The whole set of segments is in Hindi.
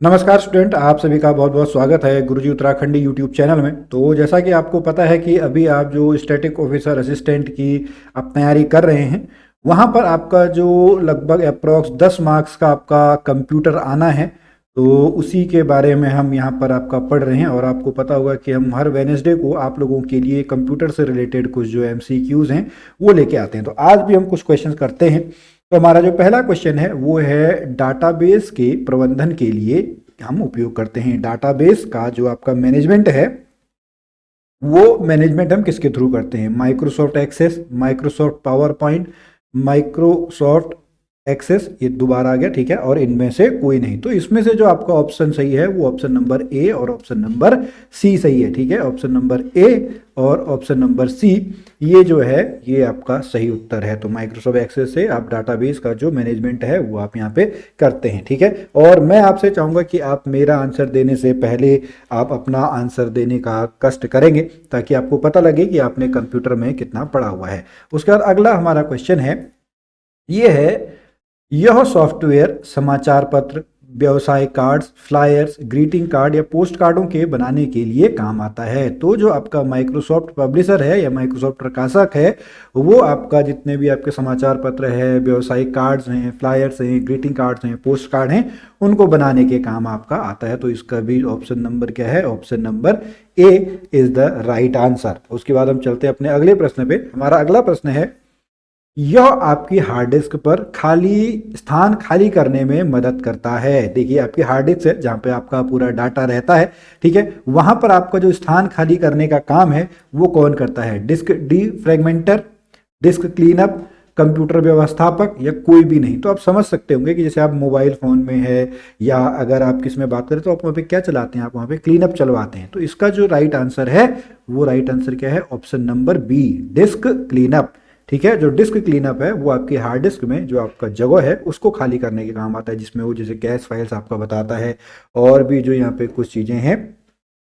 नमस्कार स्टूडेंट, आप सभी का बहुत बहुत स्वागत है गुरुजी उत्तराखंडी यूट्यूब चैनल में। तो जैसा कि आपको पता है कि अभी आप जो स्टैटिक ऑफिसर असिस्टेंट की आप तैयारी कर रहे हैं, वहाँ पर आपका जो लगभग अप्रॉक्स 10 मार्क्स का आपका कंप्यूटर आना है। तो उसी के बारे में हम यहाँ पर आपका पढ़ रहे हैं। और आपको पता होगा कि हम हर वेनेसडे को आप लोगों के लिए कंप्यूटर से रिलेटेड कुछ जो MCQs हैं वो लेके आते हैं। तो आज भी हम कुछ क्वेश्चन करते हैं। तो हमारा जो पहला क्वेश्चन है वो है डाटाबेस के प्रबंधन के लिए हम उपयोग करते हैं। डाटाबेस का जो आपका मैनेजमेंट है वो मैनेजमेंट हम किसके थ्रू करते हैं? Microsoft Access, Microsoft PowerPoint, Microsoft Access, ये दोबारा आ गया, ठीक है, और इनमें से कोई नहीं। तो इसमें से जो आपका ऑप्शन सही है वो ऑप्शन नंबर ए और ऑप्शन नंबर सी सही है, ठीक है। ऑप्शन नंबर ए और ऑप्शन नंबर सी ये जो है ये आपका सही उत्तर है। तो माइक्रोसॉफ्ट एक्सेस से आप डाटाबेस का जो मैनेजमेंट है वो आप यहाँ पे करते हैं, ठीक है। और मैं आपसे चाहूँगा कि आप मेरा आंसर देने से पहले आप अपना आंसर देने का कष्ट करेंगे ताकि आपको पता लगे कि आपने कंप्यूटर में कितना पढ़ा हुआ है। उसके बाद अगला हमारा क्वेश्चन है, ये है, यह सॉफ्टवेयर समाचार पत्र, व्यवसाय कार्ड्स, फ्लायर्स, ग्रीटिंग कार्ड या पोस्ट कार्डों के बनाने के लिए काम आता है। तो जो आपका माइक्रोसॉफ्ट पब्लिशर है या माइक्रोसॉफ्ट प्रकाशक है वो आपका जितने भी आपके समाचार पत्र है, व्यवसायिक कार्ड्स हैं, फ्लायर्स हैं, ग्रीटिंग कार्ड्स हैं, पोस्ट कार्ड हैं, उनको बनाने के काम आपका आता है। तो इसका भी ऑप्शन नंबर क्या है? Option number A is the right answer. उसके बाद हम चलते हैं अपने अगले प्रश्न पे। हमारा अगला प्रश्न है, यह आपकी हार्ड डिस्क पर स्थान खाली करने में मदद करता है। देखिए आपकी हार्ड डिस्क है जहाँ पे आपका पूरा डाटा रहता है, ठीक है, वहां पर आपका जो स्थान खाली करने का काम है वो कौन करता है? डिस्क डीफ्रेगमेंटर, डिस्क क्लीनअप, कंप्यूटर व्यवस्थापक या कोई भी नहीं। तो आप समझ सकते होंगे कि जैसे आप मोबाइल फ़ोन में है या अगर आप किस में बात करें तो आप वहाँ पे क्या चलाते हैं? आप वहाँ पे क्लीनअप चलवाते हैं। तो इसका जो राइट आंसर है वो राइट आंसर क्या है? Option number B, disk cleanup, ठीक है। जो डिस्क क्लीनअप है वो आपकी हार्ड डिस्क में जो आपका जगह है उसको खाली करने के काम आता है, जिसमें वो जैसे कैश फाइल्स आपका बताता है और भी जो यहाँ पे कुछ चीज़ें हैं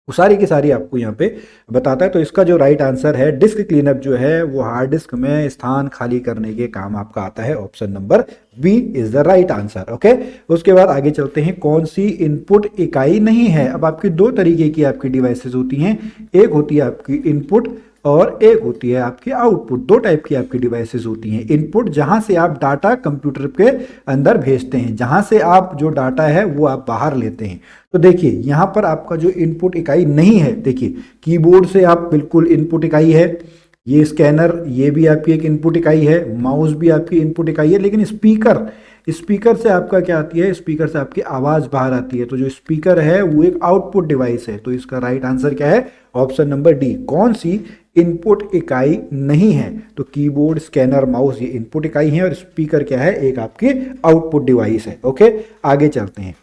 वो सारी की सारी आपको यहाँ पे बताता है। तो इसका जो राइट आंसर है, डिस्क क्लीनअप जो है वो हार्ड डिस्क में स्थान खाली करने के काम आपका आता है। Option number B is the right answer, okay. उसके बाद आगे चलते हैं, कौन सी इनपुट इकाई नहीं है? अब आपकी दो तरीके की आपकी डिवाइसेस होती हैं, एक होती है आपकी इनपुट और एक होती है आपकी आउटपुट। दो टाइप की आपकी डिवाइसेस होती हैं। इनपुट जहां से आप डाटा कंप्यूटर के अंदर भेजते हैं, जहां से आप जो डाटा है वो आप बाहर लेते हैं। तो देखिए यहां पर आपका जो इनपुट इकाई नहीं है, देखिए कीबोर्ड से आप बिल्कुल इनपुट इकाई है, ये स्कैनर ये भी आपकी एक इनपुट इकाई है, माउस भी आपकी इनपुट इकाई है, लेकिन स्पीकर, स्पीकर से आपका क्या आती है? स्पीकर से आपकी आवाज़ बाहर आती है। तो जो स्पीकर है वो एक आउटपुट डिवाइस है। तो इसका राइट आंसर क्या है? Option number D. कौन सी इनपुट इकाई नहीं है? तो कीबोर्ड, स्कैनर, माउस ये इनपुट इकाई है और स्पीकर क्या है? एक आपकी आउटपुट डिवाइस है, ओके। आगे चलते हैं।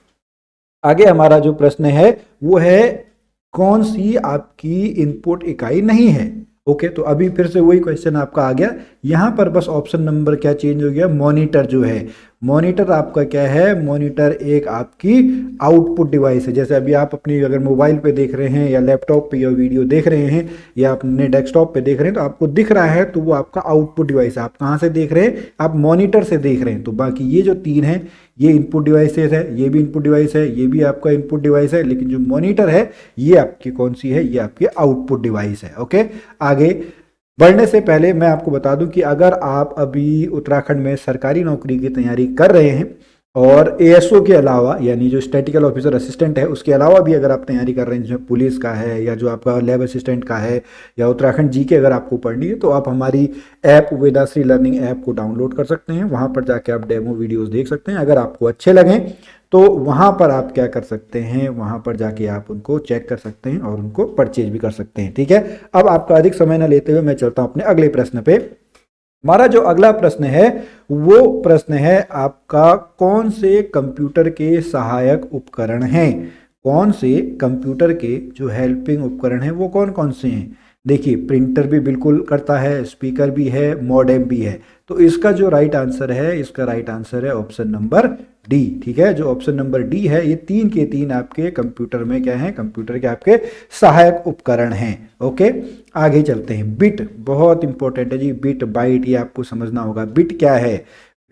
आगे हमारा जो प्रश्न है वो है, कौन सी आपकी इनपुट इकाई नहीं है? ओके, तो अभी फिर से वही क्वेश्चन आपका आ गया। यहाँ पर बस ऑप्शन नंबर क्या चेंज हो गया? मॉनिटर जो है, मॉनिटर आपका क्या है? मॉनिटर एक आपकी आउटपुट डिवाइस है। जैसे अभी आप अपनी अगर मोबाइल पे देख रहे हैं या लैपटॉप पे या वीडियो देख रहे हैं या अपने डेस्कटॉप पे देख रहे हैं तो आपको दिख रहा है, तो वो आपका आउटपुट डिवाइस है। आप कहाँ से देख रहे हैं? आप मॉनिटर से देख रहे हैं। तो बाकी ये जो तीन है ये इनपुट डिवाइसेस है, ये भी इनपुट डिवाइस है, ये भी आपका इनपुट डिवाइस है, लेकिन जो मॉनिटर है ये आपकी कौन सी है? ये आपकी आउटपुट डिवाइस है, ओके। आगे बढ़ने से पहले मैं आपको बता दूं कि अगर आप अभी उत्तराखंड में सरकारी नौकरी की तैयारी कर रहे हैं और एएसओ के अलावा यानी जो स्टैटिकल ऑफिसर असिस्टेंट है उसके अलावा भी अगर आप तैयारी कर रहे हैं, जिसमें पुलिस का है या जो आपका लैब असिस्टेंट का है या उत्तराखंड जीके अगर आपको पढ़नी है, तो आप हमारी ऐप वेदाश्री लर्निंग ऐप को डाउनलोड कर सकते हैं। वहाँ पर जाके आप डेमो वीडियोज़ देख सकते हैं। अगर आपको अच्छे लगें तो वहाँ पर आप क्या कर सकते हैं? वहाँ पर जाके आप उनको चेक कर सकते हैं और उनको परचेज भी कर सकते हैं, ठीक है। अब आपका अधिक समय न लेते हुए मैं चलता हूँ अपने अगले प्रश्न पे। हमारा जो अगला प्रश्न है वो प्रश्न है आपका, कौन से कंप्यूटर के सहायक उपकरण हैं? कौन से कंप्यूटर के जो हेल्पिंग उपकरण हैं वो कौन कौन से हैं? देखिए प्रिंटर भी बिल्कुल करता है, स्पीकर भी है, मॉडेम भी है। तो इसका जो राइट आंसर है, इसका राइट आंसर है ऑप्शन नंबर डी, ठीक है। जो ऑप्शन नंबर डी है ये तीन के तीन आपके कंप्यूटर में क्या है? कंप्यूटर के आपके सहायक उपकरण हैं, ओके। आगे चलते हैं। बिट बहुत इंपॉर्टेंट है जी, बिट बाइट ये आपको समझना होगा। बिट क्या है?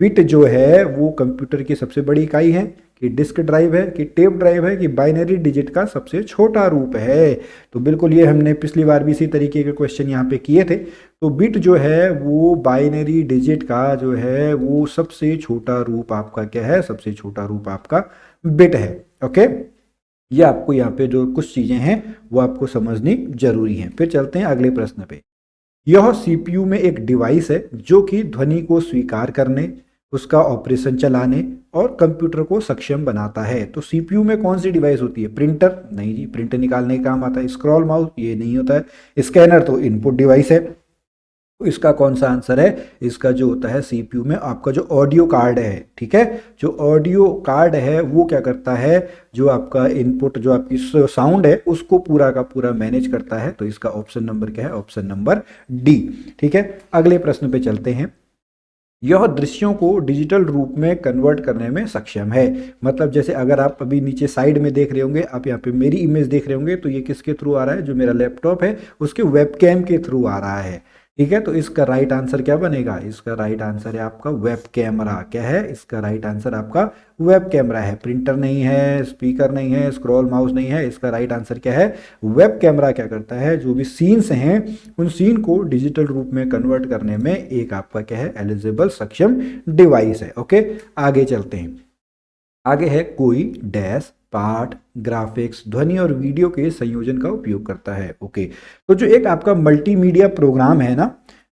बिट जो है वो कंप्यूटर की सबसे बड़ी इकाई है। कि डिस्क ड्राइव है, कि टेप ड्राइव है, कि बाइनरी डिजिट का सबसे छोटा रूप है। तो बिल्कुल ये हमने पिछली बार भी इसी तरीके के क्वेश्चन यहाँ पे किए थे। तो बिट जो है वो बाइनरी डिजिट का जो है वो सबसे छोटा रूप आपका क्या है, सबसे छोटा रूप आपका बिट है। ओके, ये आपको यहाँ पे जो कुछ चीजें हैं वो आपको समझनी जरूरी है। फिर चलते हैं अगले प्रश्न पे। यह सीपीयू में एक डिवाइस है जो कि ध्वनि को स्वीकार करने, उसका ऑपरेशन चलाने और कंप्यूटर को सक्षम बनाता है। तो सीपीयू में कौन सी डिवाइस होती है? प्रिंटर? नहीं जी, प्रिंटर निकालने का काम आता है। Scroll mouse? ये नहीं होता है। स्कैनर तो इनपुट डिवाइस है। तो इसका कौन सा आंसर है? इसका जो होता है सीपीयू में आपका जो ऑडियो कार्ड है, ठीक है, जो ऑडियो कार्ड है वो क्या करता है, जो आपका इनपुट जो आपकी साउंड है उसको पूरा का पूरा मैनेज करता है। तो इसका ऑप्शन नंबर क्या है? Option number D. ठीक है, अगले प्रश्न पे चलते हैं। यह दृश्यों को डिजिटल रूप में कन्वर्ट करने में सक्षम है। मतलब जैसे अगर आप अभी नीचे साइड में देख रहे होंगे, आप यहाँ पे मेरी इमेज देख रहे होंगे, तो ये किसके थ्रू आ रहा है? जो मेरा लैपटॉप है उसके वेबकैम के थ्रू आ रहा है। ठीक है, तो इसका राइट आंसर क्या बनेगा? इसका राइट आंसर है आपका वेब कैमरा। क्या है इसका राइट आंसर? आपका वेब कैमरा है। प्रिंटर नहीं है, स्पीकर नहीं है, स्क्रॉल माउस नहीं है। इसका राइट आंसर क्या है? वेब कैमरा क्या करता है? जो भी सीन्स हैं उन सीन को डिजिटल रूप में कन्वर्ट करने में एक आपका क्या है? एलिजिबल सक्षम डिवाइस है। ओके, आगे चलते हैं। आगे है कोई डैश पाठ, ग्राफिक्स, ध्वनि और वीडियो के संयोजन का उपयोग करता है। ओके, तो जो एक आपका मल्टीमीडिया प्रोग्राम है ना,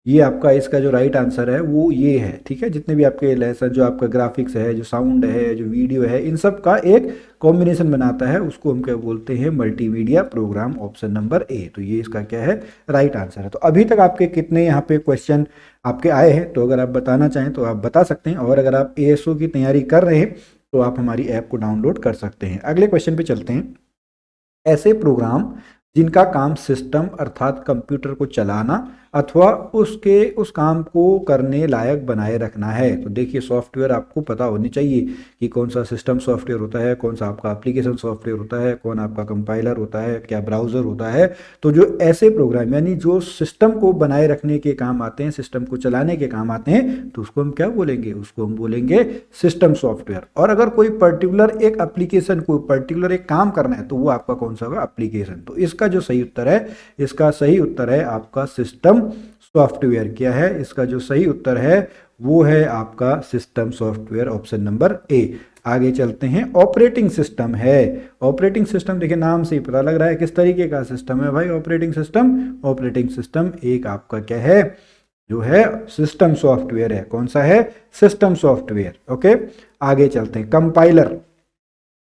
ये आपका इसका जो राइट आंसर है वो ये है। ठीक है, जितने भी आपके लेसन जो आपका ग्राफिक्स है, जो साउंड है, जो वीडियो है, इन सब का एक कॉम्बिनेशन बनाता है, उसको हम क्या बोलते हैं? Multimedia program. Option number A. तो ये इसका क्या है? राइट आंसर है। तो अभी तक आपके कितने यहाँ पे क्वेश्चन आपके आए हैं? तो अगर आप बताना चाहें तो आप बता सकते हैं, और अगर आप एएसओ की तैयारी कर रहे हैं तो आप हमारी ऐप को डाउनलोड कर सकते हैं। अगले क्वेश्चन पे चलते हैं। ऐसे प्रोग्राम जिनका काम सिस्टम अर्थात कंप्यूटर को चलाना अथवा उसके उस काम को करने लायक बनाए रखना है। तो देखिए, सॉफ्टवेयर आपको पता होनी चाहिए कि कौन सा सिस्टम सॉफ्टवेयर होता है, कौन सा आपका एप्लीकेशन सॉफ्टवेयर होता है, कौन आपका कंपाइलर होता है, क्या ब्राउज़र होता है। तो जो ऐसे प्रोग्राम यानी जो सिस्टम को बनाए रखने के काम आते हैं, सिस्टम को चलाने के काम आते हैं, तो उसको हम क्या बोलेंगे? उसको हम बोलेंगे सिस्टम सॉफ्टवेयर। और अगर कोई पर्टिकुलर एक एप्लीकेशन को पर्टिकुलर एक काम करना है तो वो आपका कौन सा होगा? एप्लीकेशन। तो इसका जो सही उत्तर है, इसका सही उत्तर है आपका सिस्टम सॉफ्टवेयर। क्या है इसका जो सही उत्तर है? वो है आपका सिस्टम सॉफ्टवेयर। ऑप्शन नंबर ए। आगे चलते हैं। ऑपरेटिंग सिस्टम है। ऑपरेटिंग सिस्टम देखिए, नाम से ही पता लग रहा है किस तरीके का सिस्टम है भाई ऑपरेटिंग सिस्टम। ऑपरेटिंग सिस्टम एक आपका क्या है? जो है सिस्टम सॉफ्टवेयर है। कौन सा है? System software. ओके, आगे चलते हैं। कंपाइलर।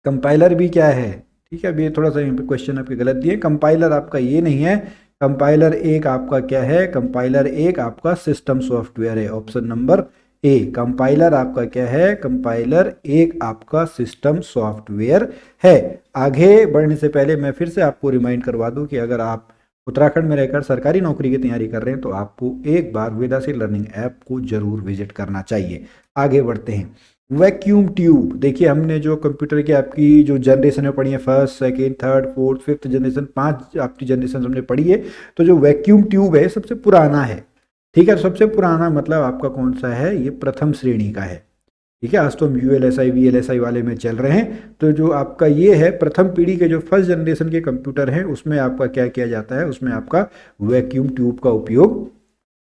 कंपाइलर भी क्या है? ठीक है, अभी थोड़ा सा यहाँ पे क्वेश्चन आपके गलत दिए। कंपाइलर आपका ये नहीं है। कंपाइलर एक आपका क्या है? कंपाइलर एक आपका सिस्टम सॉफ्टवेयर है। ऑप्शन नंबर ए। कंपाइलर आपका क्या है? कंपाइलर एक आपका सिस्टम सॉफ्टवेयर है। आगे बढ़ने से पहले मैं फिर से आपको रिमाइंड करवा दूं कि अगर आप उत्तराखंड में रहकर सरकारी नौकरी की तैयारी कर रहे हैं तो आपको एक बार वेदासी लर्निंग ऐप को जरूर विजिट करना चाहिए। आगे बढ़ते हैं। Vacuum tube. देखिए, हमने जो कंप्यूटर की आपकी जो जनरेशन पढ़ी है, first, second, third, fourth, fifth generation, 5 आपकी जनरेशन हमने पढ़ी है। तो जो वैक्यूम ट्यूब है सबसे पुराना है। ठीक है, सबसे पुराना मतलब आपका कौन सा है? ये प्रथम श्रेणी का है। ठीक है, आज तो हम यूएलएसआई वीएलएसआई वाले में चल रहे हैं। तो जो आपका ये है प्रथम पीढ़ी के जो फर्स्ट जनरेशन के कंप्यूटर हैं उसमें आपका क्या किया जाता है? उसमें आपका वैक्यूम ट्यूब का उपयोग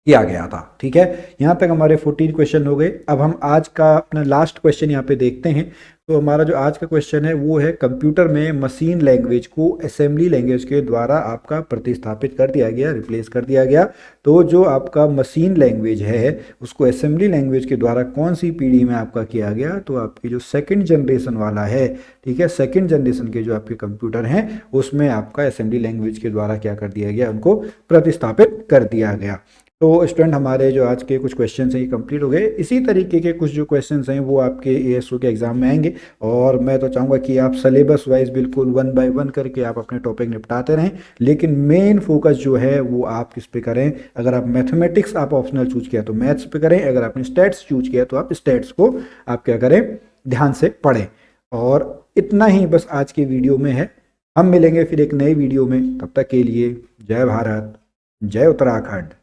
किया गया था। ठीक है, यहाँ तक हमारे 14 क्वेश्चन हो गए। अब हम आज का अपना लास्ट क्वेश्चन यहाँ पे देखते हैं। तो हमारा जो आज का क्वेश्चन है वो है, कंप्यूटर में मशीन लैंग्वेज को असेंबली लैंग्वेज के द्वारा आपका प्रतिस्थापित कर दिया गया, रिप्लेस कर दिया गया। तो जो आपका मशीन लैंग्वेज है उसको असेंबली लैंग्वेज के द्वारा कौन सी पीढ़ी में आपका किया गया? तो आपकी जो सेकंड जनरेशन वाला है, ठीक है, सेकंड जनरेशन के जो आपके कंप्यूटर हैं उसमें आपका असेंबली लैंग्वेज के द्वारा क्या कर दिया गया? उनको प्रतिस्थापित कर दिया गया। तो स्टूडेंट, हमारे जो आज के कुछ क्वेश्चन हैं ये कंप्लीट हो गए। इसी तरीके के कुछ जो क्वेश्चन हैं वो आपके एएसओ के एग्जाम में आएंगे, और मैं तो चाहूँगा कि आप सिलेबस वाइज बिल्कुल 1 बाय 1 करके आप अपने टॉपिक निपटाते रहें, लेकिन मेन फोकस जो है वो आप किस पे करें? अगर आप मैथमेटिक्स आप ऑप्शनल चूज किया तो मैथ्स पे करें, अगर आपने स्टैट्स चूज किया तो आप स्टैट्स को आप क्या करें? ध्यान से पढ़ें। और इतना ही बस आज के वीडियो में है। हम मिलेंगे फिर एक नई वीडियो में, तब तक के लिए जय भारत, जय उत्तराखंड।